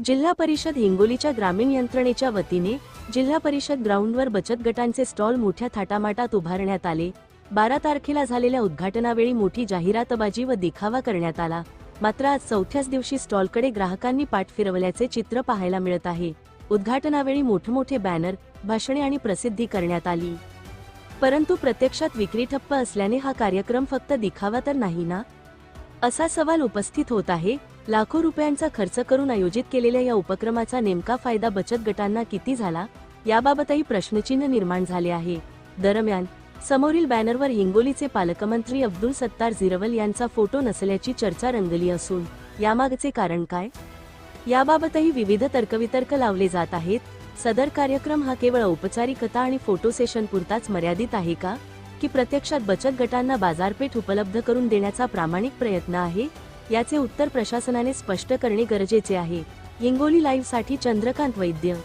जिल्हा परिषद हिंगोलीच्या ग्रामीण यंत्रणेच्या वतीने जिल्हा परिषद ग्राउंडवर बचत गटांचे स्टॉल मोठ्या थाटामाटात उभारण्यात आले। 12 तारखेला झालेल्या उद्घाटनावेळी मोठी जाहिरातबाजी व दिखावा करण्यात आला। मात्र आज चौथ्याच दिवशी स्टॉलकडे ग्राहकांनी पाठ फिरवल्याचे चित्र पाहायला मिळत आहे। उद्घाटनावेळी मोठमोठे बॅनर, भाषणे आणि प्रसिद्धी करण्यात आली, परंतु प्रत्यक्षात विक्री ठप्प असल्याने हा कार्यक्रम फक्त दिखावा तर नाही ना, असा सवाल उपस्थित होत आहे। लाखो रुपयांचा खर्च करून आयोजित केलेल्या या उपक्रमाचा नेमका फायदा बचत गटांना किती झाला, याबाबतही प्रश्नचिन्ह निर्माण झाले आहे। दरम्यान समोरील बॅनरवर हिंगोलीचे पालकमंत्री अब्दुल सत्तार झिरवल यांचा फोटो नसल्याची चर्चा रंगली असून यामागचे कारण काय, याबाबतही विविध तर्कवितर्क लावले जात आहेत। सदर कार्यक्रम हा केवळ औपचारिकता आणि फोटो सेशन पुरताच मर्यादित आहे का, की प्रत्यक्षात बचत गटांना बाजारपेठ उपलब्ध करून देण्याचा प्रामाणिक प्रयत्न आहे, याचे उत्तर प्रशासनाने स्पष्ट करणे गरजेचे आहे। हिंगोली लाईव्ह साठी चंद्रकांत वैद्य।